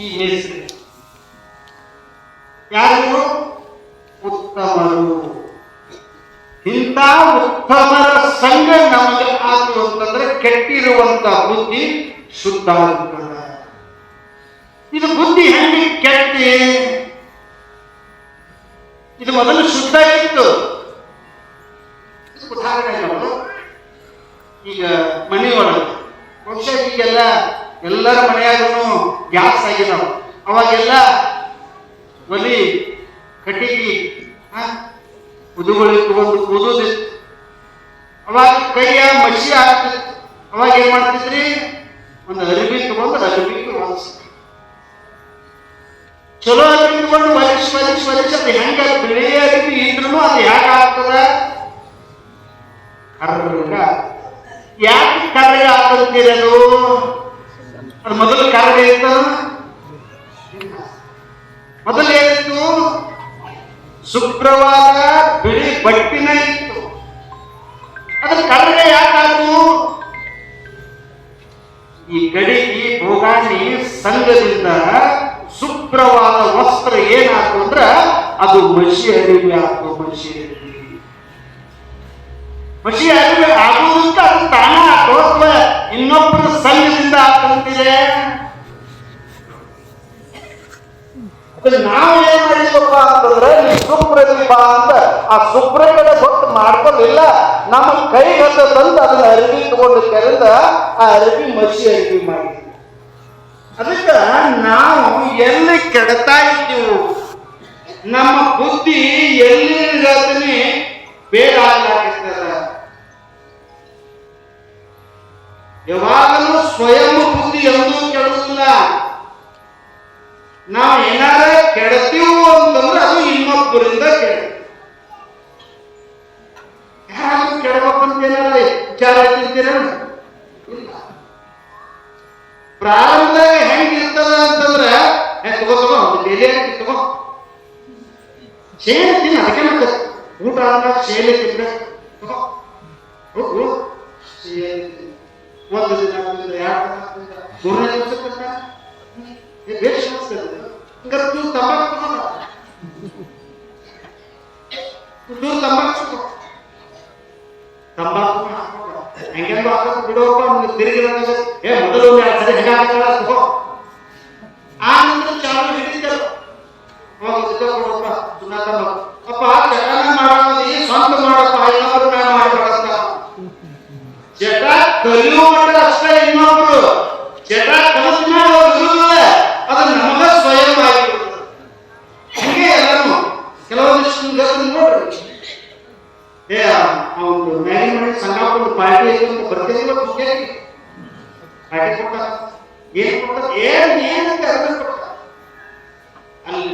ಈ ಹೆಸರು. ಯಾರು? ಉತ್ತಮರು. ಇಂಥ ಉತ್ತಮರ ಸಂಘ ನಮಗೆ ಆತು ಅಂತಂದ್ರೆ ಕೆಟ್ಟಿರುವಂತ ಬುದ್ಧಿ ಶುದ್ಧ ಆಗ್ತದೆ. ಇದು ಬುದ್ಧಿ ಹೆಂಗೆ ಕೆಟ್ಟಿ? ಇದು ಮೊದಲು ಶುದ್ಧ ಇತ್ತು. ಉದಾಹರಣೆ ನೋಡು, ಈಗ ಮನೆ ಒಳಗೆ ಬಹುಶಃ ಈಗೆಲ್ಲ ಎಲ್ಲರ ಮನೆಯಾಗೂ ಗ್ಯಾಸ್ ಆಗಿದಾವ. ಅವಾಗೆಲ್ಲ ಒಲಿ ಕಟ್ಟಿಗೆ ಉದುಗಳು ತಗೊಂಡು ಕೂದೋದಿತ್ತು. ಅವಾಗ ಕೈಯ ಮಸಿ ಆಗ್ತಿತ್ತು. ಅವಾಗ ಏನ್ ಮಾಡ್ತಿದ್ರಿ? ಒಂದು ಅರಿವಿ ತಗೊಂಡು ಅರಿವಿಗೆ ಹೊಲಿಸ್, ಚಲೋ ಅರಿವಿ ತಗೊಂಡು ಹೊಲಿಸ್ ಅದು ಹೆಂಗ ಬಿಳಿ ಅರಿವಿ ಇದ್ರೂ ಅದು ಹೇಗ ಆಗ್ತದ? ಕರ್ರಗ. ಯಾಕೆ ಕರ್ರಗ ಆಗ್ತಂತೀರದು? ಅದು ಮೊದಲು ಕರ್ರಗ ಇತ್ತು. ಮೊದಲು ಏನಿತ್ತು? ಶುಭ್ರವಾದ ಬಿಳಿ ಬಟ್ಟಿನ ಇತ್ತು. ಅದ್ರ ಕರ್ರಗ ಯಾಕಾಯ್ತು? ಈ ಗಡಿಗೆ ಭೋಗಾಣಿ ಸಂಘದಿಂದ ಶುಭ್ರವಾದ ವಸ್ತ್ರ ಏನಾಯ್ತು ಅಂದ್ರ ಅದು ಮಸಿ ಅರಿವಿ ಆಯ್ತು. ಮಸಿ ಅರಿವಿ ಆಗುವುದಂತ ಅದು ತಾನ ಆಯ್ತು ಅಥವಾ ಇನ್ನೊಬ್ಬರ ಸಂಘದಿಂದ ಆಗ್ತಂತಿದೆ? ನಾವು ಏನ್ ಮಾಡಿದ್ವಪ್ಪ ಅಂತಂದ್ರೆ ಶುಭ್ರದೀಪ ಅಂತ ಆ ಶುಭ್ರ ಕಡೆ ಗೊತ್ತು ಮಾಡ್ಕೊಳ್ಳಿಲ್ಲ. ನಮ್ಮ ಕೈ ತಂದು ಅದನ್ನ ಅರಿವಿ ತಗೊಂಡು ಕೆರೆದ ಆ ಅರಿವಿ ಮಸಿ ಅರಿವಿ ಮಾಡಿ. ಅದಕ್ಕೆ ನಾವು ಎಲ್ಲಿ ಕೆಡ್ತಾ ಇದ್ದೀವಿ, ನಮ್ಮ ಬುದ್ಧಿ ಎಲ್ಲಿ ಬೇಡ ಆಗ್ಲಾಗ್ತದ. ಯಾವಾಗಲೂ ಸ್ವಯಂ ಬುದ್ಧಿ ಎಂದೂ ಕೆಡುವುದಿಲ್ಲ. ನಾವು ಏನಾರ ಕೆಡ್ತೀವಿ ಅಂತಂದ್ರೆ ಅದು ಇನ್ನೊಬ್ಬರಿಂದ ಯಾರು ಕೆಡಬೇಕಂತ ಏನಾರ ವಿಚಾರ ಇರ್ತೀರ? ಇಲ್ಲ. ಪ್ರಾರಂಭದಾಗ ಹೆಂಗಿರ್ತದ ಅಂತಂದ್ರ ತಗೋ ಡೈಲಿ ತಗೋ ಶೇಲೆ ತಿನ್ನ, ಅದಕ್ಕೆ ಊಟ ಆದಾಗ ಶೇಲೆ ತಿನ್ನ ತಗೋ ಒಂದು ದಿನ 2 ದಿನ 3ನೇ ದಿವಸಕ್ಕೆ ಬೇಷ್ ಅನಿಸ್ತದೆ. ಹಂಗಾರೆ ನೀವು ತಂಬಾಕು ಹಂಗೆಂದು ಹಾಕೋದು ಬಿಡೋಪ್ಪ ತಿರುಗಿ ಮೊದಲು ಹೆಂಗಾಗೋ ಆ ನಂತರ ಚಾಲು ಹಿಡಿತಾರೆ. ಕೊಡಪ್ಪ ಅಪ್ಪ ಚಟಾನ ಮಾಡೋದು ಸ್ವಂತ ಮಾಡಪ್ಪ, ಇನ್ನೊಬ್ರು ನಾನು ಮಾಡಬೇಕಂತ. ಚಟ ಕಲಿಯುವ ಮಟ್ಟ ಅಷ್ಟೇ. ಇನ್ನೊಬ್ರು ಚಟ ಕಲಿತ ಮೇಲೆ ಅವ್ರು ಇರುವುದಿಲ್ಲ, ಅದು ನಮಗ ಸ್ವಯಂ ಆಗಿಬಿಡ್ತದೆ. ಹೀಗೆ ಎಲ್ಲರೂ ಕೆಲವೊಂದಿಷ್ಟು ನೋಡ್ರಿ, ಅವ್ನು ಮ್ಯಾಗಿ ಮಾಡಿ ಸಂಗಾಪುರ ಪಾರ್ಟಿ ಐತೆ ಬರ್ತಿಲ್ಲ, ಪಾರ್ಟಿ ಕೊಟ್ಟ ಏನ್ ಕೊಟ್ಟ ಏನಂತ ಕೊಟ್ಟ ಅಲ್ಲಿ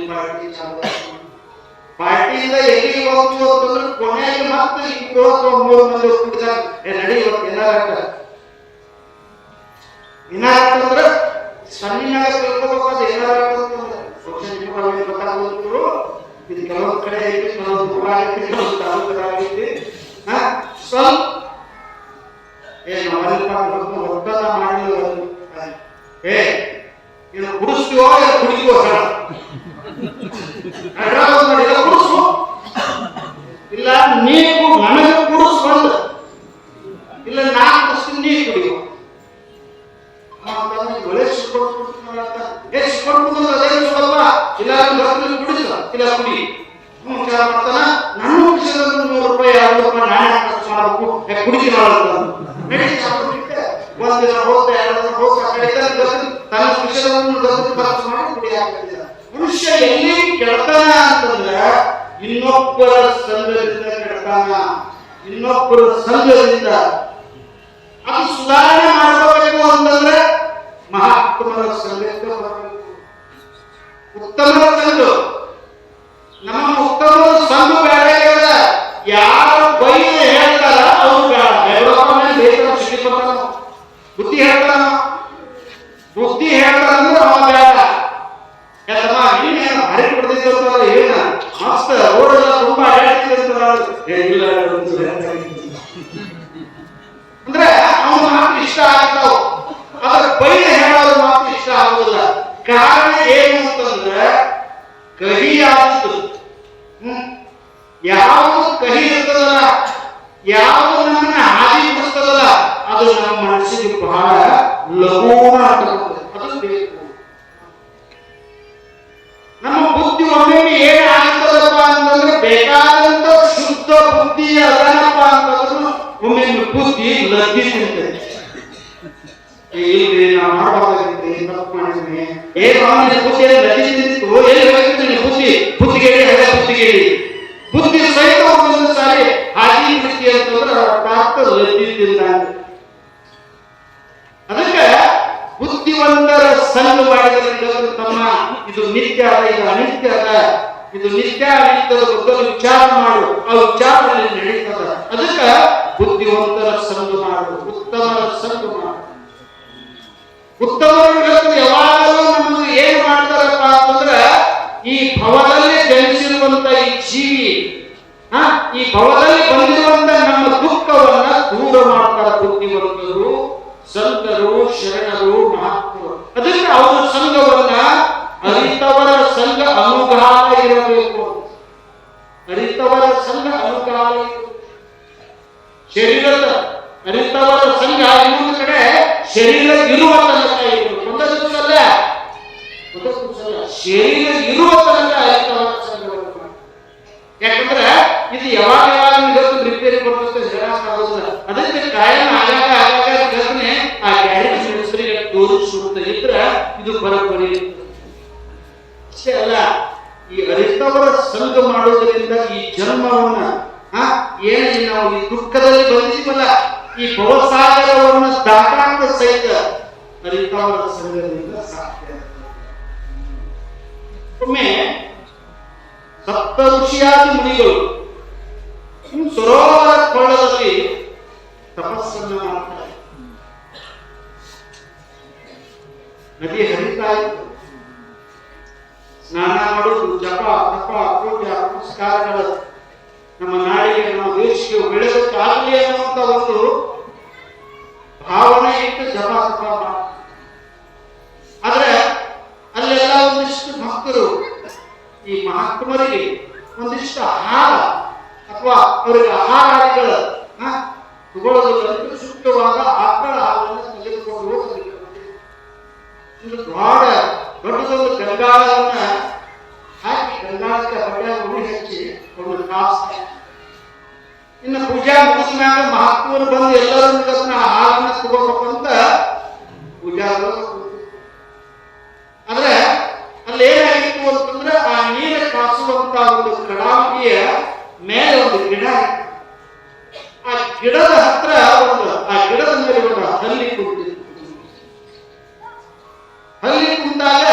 ಪಾರ್ಟಿಯಿಂದ ಎಲ್ಲಿ ಹೋಗ್ತು ಅಂತಂದ್ರೆ ಕೊನೆಯಲ್ಲಿ ಮತ್ತೆ 2 ಅಥವಾ 3 ಮಂದಿ ಹೋಗ್ಬಿಟ್ಟಿದ್ದಾರೆ. ನಡಿ ಇವತ್ತು ಏನಾಗ್ತಂದ್ರೆ ಸಣ್ಣಿನಾಗ ತಿಳ್ಕೊಬೇಕಾದ್ರೆ ಏನಾಗ್ತಂದ್ರೆ ಗೊತ್ತಾಗೋದ್ರು. ಇದು ಕೆಲವೊಂದು ಕಡೆ ಐತಿ, ಕೆಲವೊಂದು ಊರ ಆಗೈತಿ, ಕೆಲವೊಂದು ತಾಲೂಕರ ಆಗೈತಿ. ಸ್ವಲ್ಪ ಒತ್ತಡ ಮಾಡಲಿಲ್ಲ. ಇದು ಕುಡಿಸ್ತೀವೋ ಕುಡಿತೀವೋ ಕುಡಿಸು, ಇಲ್ಲ ನೀವು ನನಗೆ ಕುಡಿಸ್ಕೊಂಡು, ಇಲ್ಲ ನಾ ಕುಡಿಸ್ತೀನಿ ನೀ ಕುಡಿಯೋ. ಒಳ್ಳೆ ಸಿಕ್ಕೊಡ್ಕೊಂಡು ಅದೇ ಸ್ವಲ್ಪ ಇಲ್ಲ ಕುಡಿಸ ಇಲ್ಲ ಕುಡಿ ಮಾಡ್ತಾನ. ನನ್ನ ವಿಷಯದಲ್ಲಿ 100 ರೂಪಾಯಿ 200 ರೂಪಾಯಿ ನಾನೇ ಖರ್ಚು ಮಾಡಬೇಕು, ಕುಡಿತೀನಿ ಒಂದ್ ದಿನ ಹೋಗ್ತಾ 2 ದಿನ ಹೋಗ್ತಾ ತನ್ನ ವಿಷಯದಲ್ಲಿ ಖರ್ಚು ಮಾಡಿ ಕುಡಿಯಾಗ್ತದೆ. ಮನುಷ್ಯ ಎಲ್ಲಿ ಕೆಡ್ತಾನ ಅಂತಂದ್ರೆ ಇನ್ನೊಬ್ಬರ ಸಂಘದಿಂದ ಕೆಡ್ತಾನ. ಇನ್ನೊಬ್ಬರ ಸಂಘದಿಂದ ಅದು ಸುಧಾರಣೆ ಮಾಡಬೇಕು ಅಂತಂದ್ರೆ ಮಹಾತ್ಮರ ಸಂಘಕ್ಕೆ ಬರಬೇಕು. ಉತ್ತಮರ ಸಂಘ, ನಮ್ಮ ಉತ್ತಮರ ಸಂಘ ಬೇಡ. ಯಾರು ಬೈದು ಹೇಳ್ತಾರ ಅವ್ರು ಬೇಡ. ಬುದ್ಧಿ ಹೇಳ್ತಾನ, ಬುದ್ಧಿ ಹೇಳ್ತಾರಂದ್ರೆ ಅವ ಬೇಡ. ನೀನೇನು ಹರಿ ಕೊಡ್ತಿದ್ದ ಏನ ಮಸ್ತ್ ರೋಡೆಲ್ಲ ತುಂಬಾ ಹೇಳ್ತಿದ್ದ ಅಂದ್ರೆ ಅವನ ಮಾತು ಇಷ್ಟ ಆಗ್ತಾವ. ಅದ್ರ ಬೈದು ಹೇಳೋದು ಮಾತು ಇಷ್ಟ ಆಗುದಿಲ್ಲ. ಕಾರಣ ಕಾರಣ ಏನು ಅಂತಂದ್ರೆ ಕಹಿ ಆದದ್ದು. ಯಾವುದು ಕಹಿ ಇರ್ತದಲ್ಲ, ಯಾವುದು ನಮ್ಮನ್ನ ಹಾದಿ ಬಿಡ್ತದಲ್ಲ, ಅದು ನಮ್ಮ ಮನಸ್ಸಿಗೆ ಬಹಳ ಲಘೂನ ಆಗ್ತದೆ. ಅದು ಬೇಕು. ನಮ್ಮ ಬುದ್ಧಿ ಒಮ್ಮೆ ಏನಾಗ್ತದಪ್ಪ ಅಂತಂದ್ರೆ ಬೇಕಾದಂತ ಶುದ್ಧ ಬುದ್ಧಿ ಅದನಪ್ಪ ಅಂತಂದ್ರು ಒಮ್ಮೆ ಬುದ್ಧಿ ಲದ್ದಿ ತಿಂತದೆ. ಇಲ್ರಿ ನಾವು ಮಾಡಬಾರ್ದಾಗಿದ್ದೆ, ತಪ್ಪು ಮಾಡಿದ್ವಿ, ಬುದ್ಧಿ ಲದ್ದಿ ತಿಂತಿತ್ತು, ಎಲ್ಲಿ ಹೋಗಿದ್ದೀನಿ ಬುದ್ಧಿ ಬುದ್ಧಿಗೇಡಿ ಹಳೆ ಬುದ್ಧಿಗೇಡಿ ಬುದ್ಧಿ ಸಹಿತ ಒಂದೊಂದು ಸಾರಿ ಹಾದಿ ಬುದ್ಧಿ ಅಂತಂದ್ರೆ ಲದ್ದಿ ತಿಂದ. ಅದಕ್ಕೆ ಬುದ್ಧಿವಂತರ ಸಂಘ ಮಾಡಿದ್ರೆ ತಮ್ಮ ಇದು ನಿತ್ಯ ಅದ, ಇದು ಅನಿತ್ಯ ಅದ, ಇದು ನಿತ್ಯ ಅನಿತ್ಯದ ಬಗ್ಗೆ ವಿಚಾರ ಮಾಡು, ಆ ವಿಚಾರದಲ್ಲಿ ನಡೀತದ. ಅದಕ್ಕೆ ಬುದ್ಧಿವಂತರ ಸಂಘ ಮಾಡು, ಉತ್ತಮರ ಸಂಘ ಮಾಡು. ಉತ್ತಮರು ಯಾವಾಗಲೂ ನಮಗೆ ಏನ್ ಮಾಡ್ತಾರಪ್ಪ ಅಂತಂದ್ರ ಈ ಭವದಲ್ಲಿ ಜನಿಸಿರುವಂತ ಈ ಜೀವಿ, ಈ ಭವದಲ್ಲಿ ಬಂದಿರುವಂತ ನಮ್ಮ ದುಃಖವನ್ನ ದೂರ ಮಾಡ್ತಾರ ಬುದ್ಧಿವಂತರು, ಸಂತರು, ಶರಣರು, ಮಹಾತ್ಮರು. ಅದಕ್ಕೆ ಅವರ ಸಂಘವನ್ನ ಅರಿತವರ ಸಂಘ ಅನುಗಾಲ ಇರಬೇಕು. ಅರಿತವರ ಸಂಘ ಅನುಗಾಲ, ಶರೀರದ ಅರಿತವರ ಸಂಘ ಇನ್ನೊಂದು ಕಡೆ ಶರೀರ ಇರುವ ತನಕ ಇರಬೇಕು. ಒಂದಲ್ಲ ಶರೀರ ಇರುವ ತನಕ ಅರಿತವರ ಸಂಘವನ್ನು. ಯಾಕಂದ್ರೆ ಇದು ಯಾವಾಗ ರಿಪೇರಿ ಬರ್ತದೆ ಹೇಳಕ್ಕಾಗೋದಿಲ್ಲ. ಅದಕ್ಕೆ ಕಾಯಂ ಆಗಾಗ ಘಟನೆ ಆ ಗ್ಯಾರೇಜ್ ಮಿನಿಸ್ಟ್ರಿಗೆ ತೋರಿಸುತ್ತೆ ಇದ್ರೆ ಇದು ಬರೋಬ್ಬರಿ. ಅಷ್ಟೇ ಅಲ್ಲ, ಈ ಅರಿತವರ ಸಂಘ ಮಾಡೋದ್ರಿಂದ ಈ ಜನ್ಮವನ್ನ ಏನು ನಾವು ಈ ದುಃಖದಲ್ಲಿ ಬಂದಿದ್ದೀವಲ್ಲ, ಈ ಭವಸಾಗರವನ್ನು ದಾಟಾಕ ಸಹಿತ ಅರಿತವರ ಸಂಘದಿಂದ ಸಾಧ್ಯ. ಒಮ್ಮೆ ಸಪ್ತ ಋಷಿಯಾದಿ ಮುನಿಗಳು ಸರೋವರ ಕೊಳ್ಳದಲ್ಲಿ ತಪಸ್ಸನ್ನು ಮಾಡ್ತಾರೆ. ನದಿ ಹರಿತಾ ಇತ್ತು. ಸ್ನಾನ ಮಾಡೋದು, ಜಪ ತಪ ಪೂಜೆ ಪುರಸ್ಕಾರಗಳು ನಮ್ಮ ನಾಡಿಗೆ, ನಮ್ಮ ದೇಶಕ್ಕೆ ಬೆಳೆದಕ್ಕಾಗಲಿ ಅನ್ನುವಂತ ಒಂದು ಭಾವನೆ ಇಟ್ಟು ಜಪ ತಪ ಮಾಡ್ತಾರೆ. ಆದ್ರೆ ಅಲ್ಲೆಲ್ಲ ಒಂದಿಷ್ಟು ಭಕ್ತರು ಈ ಮಹಾತ್ಮರಿಗೆ ಒಂದಿಷ್ಟು ಆಹಾರ ಅಥವಾ ಅವರಿಗೆ ಆಹಾರಾದಿಗಳ ತಗೊಳ್ಳೋದಕ್ಕೆ ಸೂಕ್ತವಾದ ಆಕಳ ಹಾಲನ್ನು ತೆಗೆದುಕೊಂಡು ಹೋಗಬೇಕು. ದೊಡ್ಡದೊಂದು ಗಂಗಾಳವನ್ನ ಹಾಕಿ ಗಂಗಾಳಕ್ಕೆ ಹೊಟ್ಟೆ ಹಚ್ಚಿ ಒಂದು ಕಾಸು. ಇನ್ನು ಪೂಜಾ ಮುಗಿದ ಮ್ಯಾಗ ಮಹಾತ್ಮರು ಬಂದು ಎಲ್ಲರೂ ಹಾಲನ್ನ ತಗೋಬೇಕಂತ ಪೂಜಾರು. ಆದ್ರೆ ಅಲ್ಲಿ ಏನಾಗಿತ್ತು ಅಂತಂದ್ರೆ ಆ ನೀರು ಕಾಸುವಂತ ಒಂದು ಕಡಾವಿಯ ಮೇಲೆ ಒಂದು ಗಿಡ, ಆ ಗಿಡದ ಹತ್ರ ಆ ಗಿಡದ ಮೇಲೆ ಒಂದು ಹಲ್ಲಿ ಕುಂತಿತ್ತು. ಹಲ್ಲಿ ಕುಂತಾಗ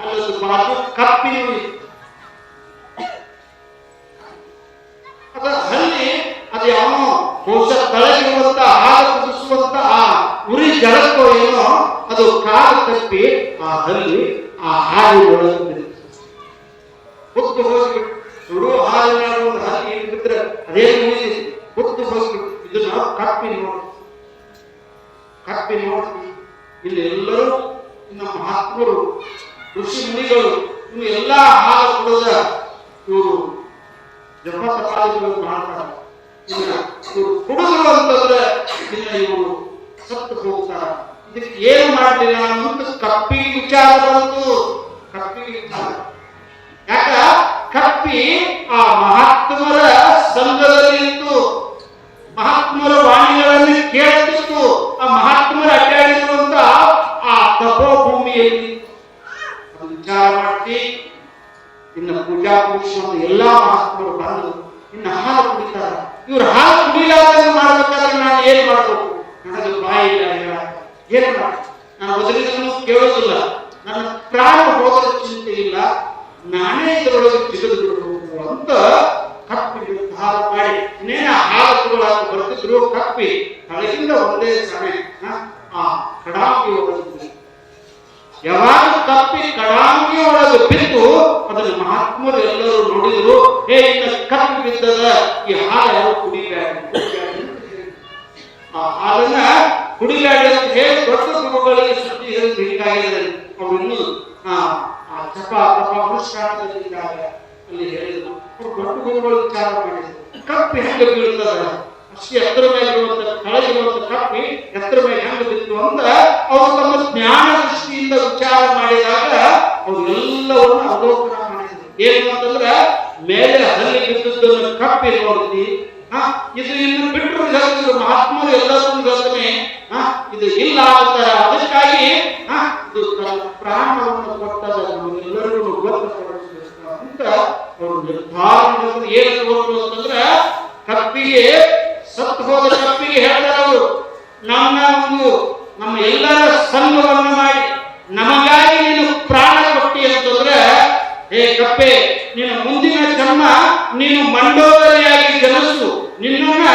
ಅಲ್ಲೊಂದು ಬಾಜು ಕಪ್ಪಿನ ಅದ ಹಲ್ಲಿ, ಅದು ಯಾವನೋ ಬಹುಶಃ ತಳಗಿರುವಂತ ಹಾಲು ಕುದಿಸುವಂತ ಆ ಉರಿ ಜಲಕ್ಕೋ ಏನೋ ಅದು ಕಾಲು ತಪ್ಪಿ ಆ ಹಲ್ಲಿ ಆ ಹಾಲು ಒಳಗೆ ಹೊತ್ತು ಹೋಗಿಬಿಟ್ಟು. ನೋಡು, ಹಾಲಿನ ಒಂದು ಹಲ್ಲಿ ಬಿದ್ರೆ ಅದೇ ಹೊತ್ತು ಹೋಗಿಬಿಟ್ಟು. ಇದನ್ನ ಕಪ್ಪಿ ನೋಡಿ, ಕಪ್ಪಿ ನೋಡಿ. ಇಲ್ಲಿ ಎಲ್ಲರೂ ನಮ್ಮ ಮಹಾತ್ಮರು, ಋಷಿ ಮುನಿಗಳು ಇನ್ನು ಎಲ್ಲಾ ಹಾಲು ಕೊಡೋದ ಇವರು ಜಪ ತಪಾದಿಗಳು ಮಾಡ್ತಾರೆ. ಇವರು ಕುಡಿದ್ರು ಅಂತಂದ್ರೆ ಇನ್ನ ಇವರು ಸತ್ತು ಹೋಗ್ತಾರ. ಇದಕ್ಕೆ ಏನು ಮಾಡಲಿಲ್ಲ ಅಂತ ಕಪ್ಪಿ ವಿಚಾರ ಬಂತು. ಕಪ್ಪಿಗೆ ವಿಚಾರ ಯಾಕ? ಕಪ್ಪಿ ಆ ಮಹಾತ್ಮರ ಸಂಘದಲ್ಲಿ ಇತ್ತು, ಮಹಾತ್ಮರ ವಾಣಿಗಳನ್ನು ಕೇಳುತ್ತಿತ್ತು. ಆ ಮಹಾತ್ಮರ ಅಡ್ಡಾಡಿರುವಂತ ಆ ತಪೋಭೂಮಿಯಲ್ಲಿ ವಿಚಾರ ಮಾಡಿ ಇನ್ನು ಪೂಜಾ ಪುರುಷರು ಎಲ್ಲಾ ಮಹಾತ್ಮರು ಬಂದು ಇನ್ನು ಹಾಲು ಕುಡಿತಾರ. ಇವ್ರು ಹಾಲು ಕುಡಿಲಾರ್ದಂಗ ಮಾಡ್ಬೇಕಾದ್ರೆ ನಾನು ಏನ್ ಮಾಡ್ಬೇಕು? ನನಗೆ ಬಾಯಿ ಇಲ್ಲ, ಏನ್ ಮಾಡ? ನಾನು ಮೊದಲಿನೂ ಕೇಳೋದಿಲ್ಲ, ನನ್ನ ಪ್ರಾಣ ಹೋಗೋದ ಚಿಂತೆ ಇಲ್ಲ, ನಾನೇ ಇದರೊಳಗೆ ತೆಗೆದು ಬಿಡಬೇಕು ಅಂತ ಕಪ್ಪಿ ಹಾಲು ಮಾಡಿ ಇನ್ನೇನ ಹಾಲು ತಗೊಳ್ಳಾಕ ಬರ್ತಿದ್ರು. ಕಪ್ಪಿ ತಳಗಿಂದ ಒಂದೇ ಸಮಯ ಆ ಕಡಾಂಗಿ ಒಳಗೆ, ಯಾವಾಗ ಕಪ್ಪಿ ಕಡಾಂಗಿ ಒಳಗೆ ಬಿದ್ದು ಅದನ್ನು ಮಹಾತ್ಮರು ಎಲ್ಲರೂ ನೋಡಿದ್ರು. ಇನ್ನು ಕಪ್ಪಿ ಬಿದ್ದದ, ಈ ಹಾಲು ಯಾರು ಕುಡಿಬೇಡ. ಆ ಹಾಲನ್ನ ಕುಡಿಗಾಡಿ ಅಂತ ಹೇಳಿ ದೊಡ್ಡ ಗುರುಗಳಿಗೆ ಸುದ್ದಿ ಬೇಕಾಗಿದೆ. ಅವ್ರು ಇನ್ನೂ ಜಪ ತಪ ಅನುಷ್ಠಾನದಲ್ಲಿದ್ದಾಗ ಅಲ್ಲಿ ಹೇಳಿದ್ರು. ಅವ್ರು ದೊಡ್ಡ ಗುರುಗಳು ವಿಚಾರ ಮಾಡಿದ್ರು, ಕಪ್ಪಿ ಹೆಂಗ ಬೀಳ್ತದ, ಅಷ್ಟೇ ಎತ್ತರ ಮೇಲೆ ಇರುವಂತ ಕೆಳಗಿರುವಂತ ಕಪ್ಪಿ ಎತ್ತರ ಮೇಲೆ ಹೆಂಗ ಬಿತ್ತು ಅಂತ ಅವರು ತಮ್ಮ ಜ್ಞಾನ ದೃಷ್ಟಿಯಿಂದ ವಿಚಾರ ಮಾಡಿದಾಗ ಅವ್ರು ಎಲ್ಲವನ್ನು ಅವಲೋಕನ ಮಾಡಿದ್ರು. ಏನು ಅಂತಂದ್ರ ಮೇಲೆ ಹಲ್ಲಿ ಬಿದ್ದದ್ದನ್ನು ಕಪ್ಪಿ ನೋಡ್ತಿ, ಇದು ಇನ್ನು ಬಿಟ್ಟರು ಹೇಳ್ತಿದ್ರು ಮಹಾತ್ಮರು ಎಲ್ಲರೂ ಹೇಳ್ತಾನೆ ಇದು ಇಲ್ಲ ಅಂತಾರ. ಅದಕ್ಕಾಗಿ ಇದು ಪ್ರಾಣವನ್ನು ಕೊಟ್ಟದ ನಮಗೆಲ್ಲರಿಗೂ ಗೊತ್ತಪಡಿಸಬೇಕು ಅಂತ ಅವರು ನಿರ್ಧಾರ ಏನು ತಗೊಂಡ್ರು ಅಂತಂದ್ರ ಕಪ್ಪಿಗೆ ಸತ್ತು ಹೋದ ಕಪ್ಪಿಗೆ ಹೇಳ್ತಾರೆ ಅವರು, ನಮ್ಮ ಎಲ್ಲರ ಸಂಘವನ್ನು ಮಾಡಿ ನಮಗಾಗಿ ನೀನು ಪ್ರಾಣ ಕೊಟ್ಟಿ ಅಂತಂದ್ರೆ, ಹೇ ಕಪ್ಪೆ, ನಿನ್ನ ಮುಂದಿನ ಜನ್ಮ ನೀನು ಮಂಡೋದರಿಯಾಗಿ ಜನಿಸು, ನಿನ್ನ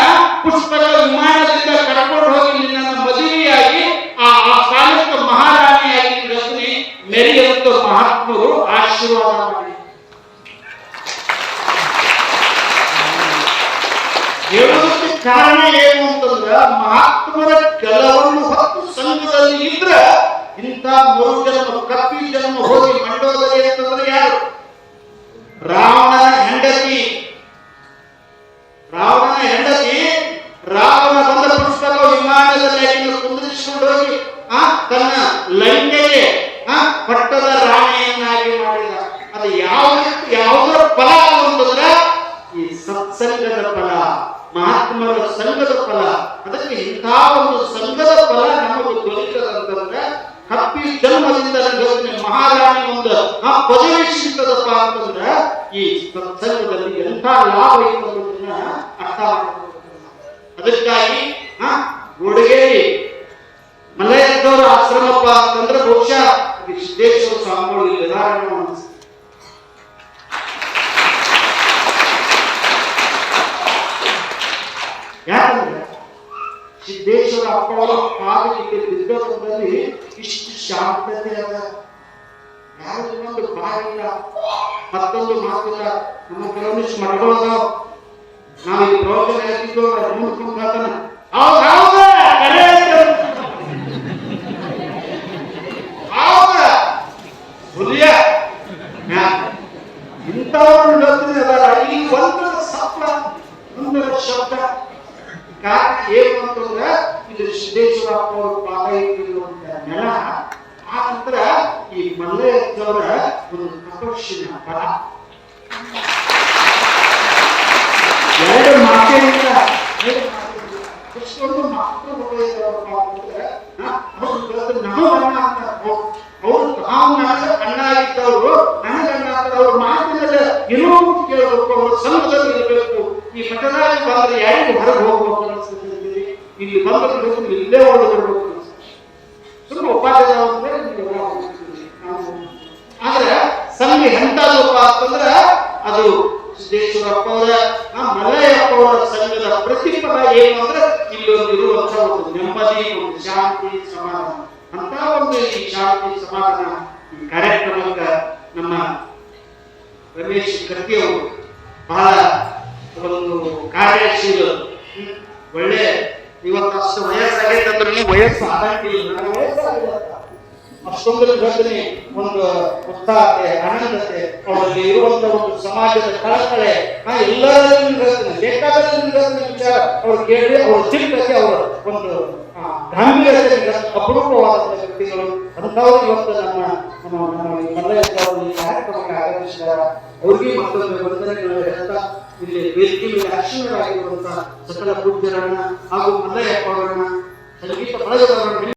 ಪುಷ್ಪಕ ವಿಮಾನದಿಂದ ಕರ್ಕೊಂಡು ಹೋಗಿ ನಿನ್ನನ್ನು ಮದುವೆಯಾಗಿ ಆ ಕಾಲಕ್ಕೆ ಮಹಾರಾಣಿಯಾಗಿ ರಚನೆ ಮೆರೆಯುವಂತ ಮಹಾತ್ಮರು ಆಶೀರ್ವಾದ ಮಾಡಿ ಹೇಳೋದಕ್ಕೆ ಕಾರಣ ಏನು ಅಂತಂದ್ರ, ಮಹಾತ್ಮರ ಕೆಲವನ್ನು ಹೊತ್ತು ಸಂಘದಲ್ಲಿ ಇದ್ರೆ ಇಂಥ ಮೂರು ಜನ್ಮ ಕಪ್ಪಿ ಜನ್ಮ ಹೋಗಿ ಮಂಡೋದರಿ ಅಂತಂದ್ರೆ ಯಾರು? ರಾವಣನ ಹೆಂಡತಿ. ರಾವಣ ಬಂದ ಪುಷ್ಪಕ ವಿಮಾನದಲ್ಲಿ ಕುಂದಿರಿಸಿಕೊಂಡು ಹೋಗಿ ತನ್ನ ಲಂಕೆಗೆ ಪಟ್ಟದ ರಾಣಿಯನ್ನಾಗಿ ಮಾಡಿದ. ಅದು ಯಾವುದರ ಫಲ ಅಂತಂದ್ರೆ ಈ ಸತ್ಸಂಗದ ಫಲ, ಮಹಾತ್ಮರ ಸಂಘದ ಫಲ. ಅದಕ್ಕೆ ಇಂಥ ಒಂದು ಸಂಘದ ಫಲ ನಮಗೆ ದೊರೆತದಂತಂದ್ರೆ ಕಪ್ಪಿ ಜನ್ಮದಿಂದ ಮಹಾರಾಣಿ ಒಂದು ಪದವಿ ಸಿಗ್ತದಪ್ಪ ಅಂತಂದ್ರೆ ಈ ಸತ್ಸಂಗದಲ್ಲಿ ಎಂಥ ಲಾಭ ಇತ್ತು ಅನ್ನೋದನ್ನ ಅರ್ಥ ಮಾಡಬೇಕು. ಅದಕ್ಕಾಗಿ ಗೋಡಗೇರಿ ಮಲಯದವರ ಆಶ್ರಮಪ್ಪ ಅಂತಂದ್ರೆ ಬಹುಶಃ ಸಿದ್ದೇಶ್ವರ ಸ್ವಾಮಿಗಳು ಇಲ್ಲಿ ಉದಾಹರಣೆ ಯಾಕಂದ್ರೆ ಸಿದ್ದೇಶ್ವರ ಅಪ್ಪ ಅವರ ಪಾದಕ್ಕೆ ಬಿದ್ದದಲ್ಲಿ ಇಷ್ಟು ಶಾಂತತೆ ಅದ. ಯಾರು ಇನ್ನೊಂದು ಬಾಯಿಲ್ಲ, ಮತ್ತೊಂದು ಮಾತಿಲ್ಲ. ನಮ್ಮ ಕೆಲವೊಂದಿಷ್ಟು ಮರಗಳದ ನಾವು ಈ ಪ್ರವಚನ ಹೇಳ್ತಿದ್ದೋ ನೋಡ್ಕೊಂಡು ಹೇಳ್ತಾನೆ ಇಂಥವ್ರು ಈ ಒಂದರ ಸಪ್ಲ ಒಂದರ ಶಬ್ದ. ಕಾರಣ ಏನು ಅಂತಂದ್ರೆ ಇದು ಸಿದ್ದೇಶ್ವರಪ್ಪ ಅವರ ಪಾದ ಇಟ್ಟಿರುವಂತ ನೆಲ. ಆ ನಂತರ ಈ ಮಲ್ಲೆಯವರ ಒಂದು ತಪಸ್ಸಿನ ಫಲ. ಎರಡು ಮಾತೆಯಿಂದ ಎಷ್ಟೊಂದು ಮಕ್ಕಳು ಅವರು ತಾವು ಅಣ್ಣ ಆಗಿದ್ದವರು ನನಗೆ ಅಣ್ಣ ಅವ್ರ ಮಾತಿನಲ್ಲಿ ಏನೋ ಕೇಳಬೇಕು, ಅವ್ರ ಸಂಘದಲ್ಲಿ ಇರಬೇಕು. ಈ ಮಠದಲ್ಲಿ ಬಂದ್ರೆ ಯಾರಿಗೂ ಹೊರಗೆ ಹೋಗ್ಬೇಕು ಅನಿಸ್ತಿದ್ದೀವಿ, ಇಲ್ಲಿ ಬಂದ್ರೆ ಇಲ್ಲೇ ಹೊರಗೆ ಬರ್ಬೇಕು ಸುಮ್ಮನೆ ಉಪಾಧ್ಯಾಯ ಆದ್ರೆ ಸಂಘ ಎಂತದಪ್ಪ ಅಂತಂದ್ರೆ ಅದು ಸಿದ್ದೇಶ್ವರಪ್ಪ ಅವರ ಮಲ್ಲಯ್ಯಪ್ಪ ಅವರ ಸಂಘದ ಪ್ರತಿಫಲ ಏನು ಅಂದ್ರೆ ಇಲ್ಲೊಂದಿರುವಂತಹ ಒಂದು ನೆಮ್ಮದಿ, ಒಂದು ಶಾಂತಿ, ಸಮಾಧಾನ. ಅಂತ ಒಂದು ಈ ಶಾಂತಿ ಸಮಾಧಾನ ಈ ಕಾರ್ಯಕ್ರಮಕ್ಕೆ ನಮ್ಮ ರಮೇಶ್ ಕತ್ತಿ ಅವರು ಬಹಳ ಒಂದು ಕಾರ್ಯಶೀಲ. ಒಳ್ಳೆ ಇವತ್ತು ಅಷ್ಟು ವಯಸ್ಸಾಗೈತೆ ಅಂದ್ರೆ ವಯಸ್ಸು ಆಗಂಗಿಲ್ಲ, ಅಷ್ಟೊಂದು ಘಟನೆ, ಒಂದು ಉತ್ಸಾಹತೆ, ಆನಂದತೆ ಅವರಲ್ಲಿ ಇರುವಂತ ಒಂದು ಸಮಾಜದ ಕಳಕಳೆ ಎಲ್ಲರಲ್ಲಿ ಬೇಕಾದಲ್ಲಿ ವಿಚಾರ ಅವ್ರು ಕೇಳಿ ಅವ್ರ ಚಿಂತಕ್ಕೆ ಅವರ ಒಂದು ಗಾಂಭೀರ್ಯತೆ ಅಪರೂಪವಾದ ವ್ಯಕ್ತಿಗಳು. ಅಂಥವ್ರು ಇವತ್ತು ನಮ್ಮ ಮಲ್ಲಯ್ಯ ಕಾರ್ಯಕ್ರಮಕ್ಕೆ ಆಗಮಿಸಿದಾರ. ಅವ್ರಿಗೆ ಮತ್ತೊಂದು ವಂದನೆಗಳು ಹೇಳ್ತಾ ಇಲ್ಲಿ ವೇದಿಕೆ ಮೇಲೆ ಅಕ್ಷರರಾಗಿರುವಂತಹ ಸಕಲ ಪೂಜ್ಯರನ್ನ ಹಾಗೂ ಮಲ್ಲಯ್ಯಪ್ಪ ಅವರನ್ನ ಸಂಗೀತ ಬಳಗದವರನ್ನ